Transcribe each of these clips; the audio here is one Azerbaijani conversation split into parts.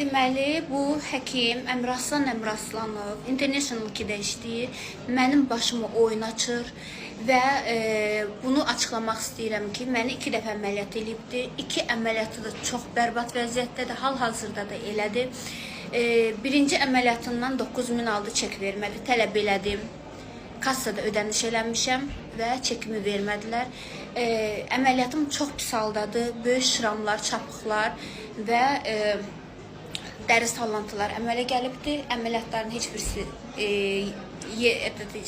Deməli, bu həkim Əmraslan Əmraslanov International 2-də işləyir. Mənim başımı oyun açır və bunu açıqlamaq istəyirəm ki, məni 2 dəfə əməliyyat eləyibdir. 2 əməliyyatı da çox bərbad vəziyyətdədir, hal-hazırda da elədir. Birinci əməliyyatından 9000 aldı, çek vermədi, tələb elədim. Kassada ödəniş eləmişəm və çekimi vermədilər. Əməliyyatım çox pis haldadır, böyük şıramlar, çapıqlar və dəri sallantılar əmələ gəlibdir. Əməliyyatların heç birisi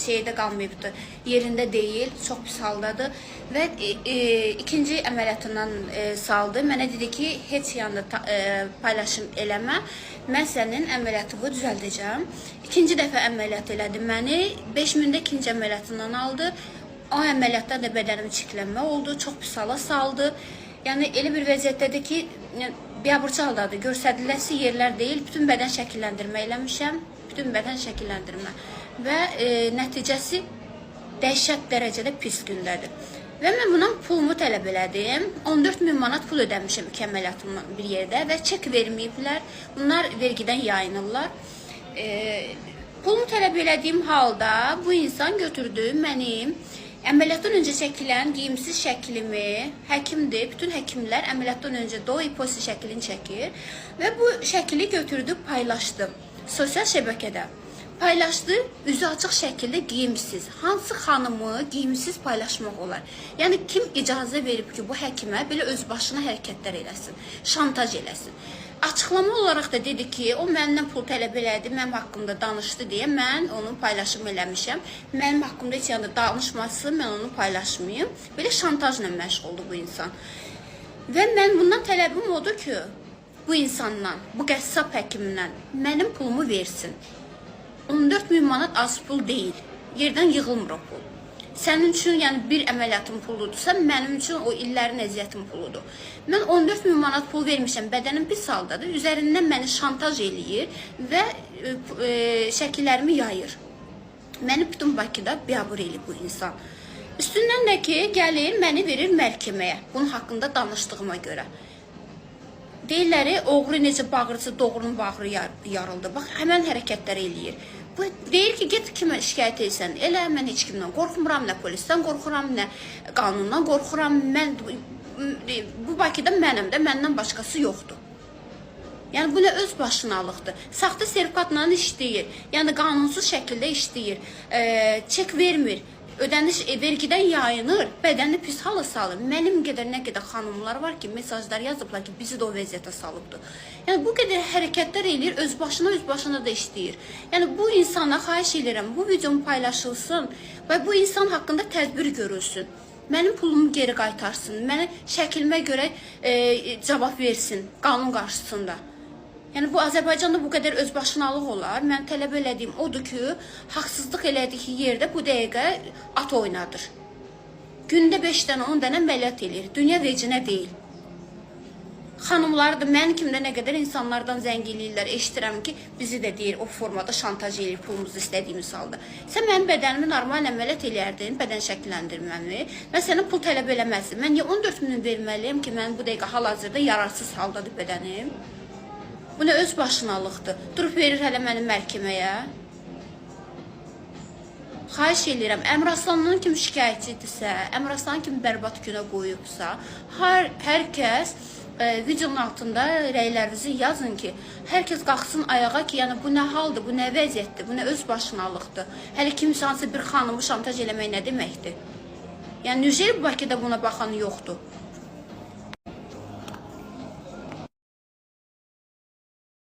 şeydə qalmayıbdır, yerində deyil, çox pis haldadır. Və ikinci əməliyyatından saldı. Mənə dedi ki, heç yanında paylaşım eləmə, mən sənin əməliyyatını düzəldəcəm. İkinci dəfə əməliyyat elədi məni, 5000-də ikinci əməliyyatından aldı. O əməliyyatda da bədənim çiklənmə oldu, çox pis hala saldı. Yəni, elə bir vəziyyətdədir ki, biabırçı haldadır, görsədiləsi yerlər deyil, bütün bədən şəkilləndirmə eləmişəm, bütün bədən şəkilləndirmə və nəticəsi dəhşət dərəcədə pis gündədir. Və mən bundan pulumu tələb elədim, 14000 manat pul ödəmişəm 2 əməliyyatımın bir yerdə və çek verməyiblər, bunlar vergidən yayınırlar. Pulumu tələb elədiyim halda bu insan götürdü mənim əməliyyatdan öncə çəkilən geyimsiz şəklimi, həkimdir, bütün həkimlər əməliyyatdan öncə do hiposi şəklini çəkir və bu şəkli götürdü, paylaşdı sosial şəbəkədə. Paylaşdı, üzü açıq şəkildə geyimsiz. Hansı xanımı geyimsiz paylaşmaq olar? Yəni, kim icazə verib ki, bu həkimə belə öz başına hərəkətlər eləsin, şantaj eləsin? Açıqlama olaraq da dedi ki, o məndən pul tələb elədi, mənim haqqımda danışdı deyə mən onu paylaşım eləmişəm. Mənim haqqımda heç yanında danışması, mən onu paylaşmayayım. Belə şantajla məşğuldur bu insan. Və mən bundan tələbim odur ki, bu insandan, bu qəssab həkimdən mənim pulumu versin. 14000 manat az pul deyil, yerdən yığılmır o pul. Sənin üçün, yəni bir əməliyyatın puludursa, mənim üçün o illərin əziyyətin puludur. Mən 14000 manat pul vermişəm, bədənim pis haldadır, üzərindən məni şantaj eləyir və şəkillərimi yayır. Məni bütün Bakıda biabır eləyir bu insan. Üstündən də ki, gəlir, məni verir məhkəməyə, bunun haqqında danışdığıma görə. Deyirləri, oğru necə bağırıcı, doğrunun bağrı yarıldı. Bax, həmən hərəkətlər eləyir. Bu deyir ki, get kimə şikayət etsən, elə mən heç kimdən qorxmuram, nə polisdən qorxuram, nə qanundan qorxuram. Mən bu Bakıda mənəm də, məndən başqası yoxdur. Yəni, bu nə öz başınalıqdır. Saxta sertifikatla işləyir, yəni qanunsuz şəkildə işləyir, çek vermir. Ödəniş vergidən yayınır, bədəni pis hala salır. Mənim qədər nə qədər xanımlar var ki, mesajlar yazıblar ki, bizi də o vəziyyətə salıbdır. Yəni, bu qədər hərəkətlər eləyir, öz başına da işləyir. Yəni, bu insana xahiş edirəm, bu videomu paylaşılsın və bu insan haqqında tədbir görülsün. Mənim pulumu geri qaytarsın, mənə şəklimə görə cavab versin qanun qarşısında. Yəni, bu Azərbaycanda bu qədər özbaşınalıq olar. Mən tələb elədiyim odur ki, haqsızlıq elədiyi yerdə bu dəqiqə at oynadır. Gündə 5 dənə, 10 dənə əməliyyat eləyir. Dünya vecinə deyil. Xanımlar da mən kimdə nə qədər insanlardan zəng eləyirlər, eşitirəm ki, bizi də deyir, o formada şantaj eləyir pulumuzu istədiyimiz halda. Sən mənim bədənimi normal əməliyyat eləyərdin, bədən şəkilləndirməmi, mən sənə pul tələb eləməzdim. Mən niyə 14000 verməliyim ki, mən bu dəqiqə hal-hazırda yararsız haldadır bədənim? Bu nə öz başınalıqdır. Durub verir hələ mənim məhkəməyə. Xahiş edirəm, Əmraslanın kimi şikayətçidirsə, Əmraslanın kimi bərbad günə qoyubsa, hər kəs videonun altında rəylərinizi yazın ki, hər kəs qalxsın ayağa ki, yəni bu nə haldır, bu nə vəziyyətdir, bu nə öz başınalıqdır. Hələ kimsə bir xanımı şantaj eləmək nə deməkdir? Yəni, Nüjər Bakıda buna baxan yoxdur.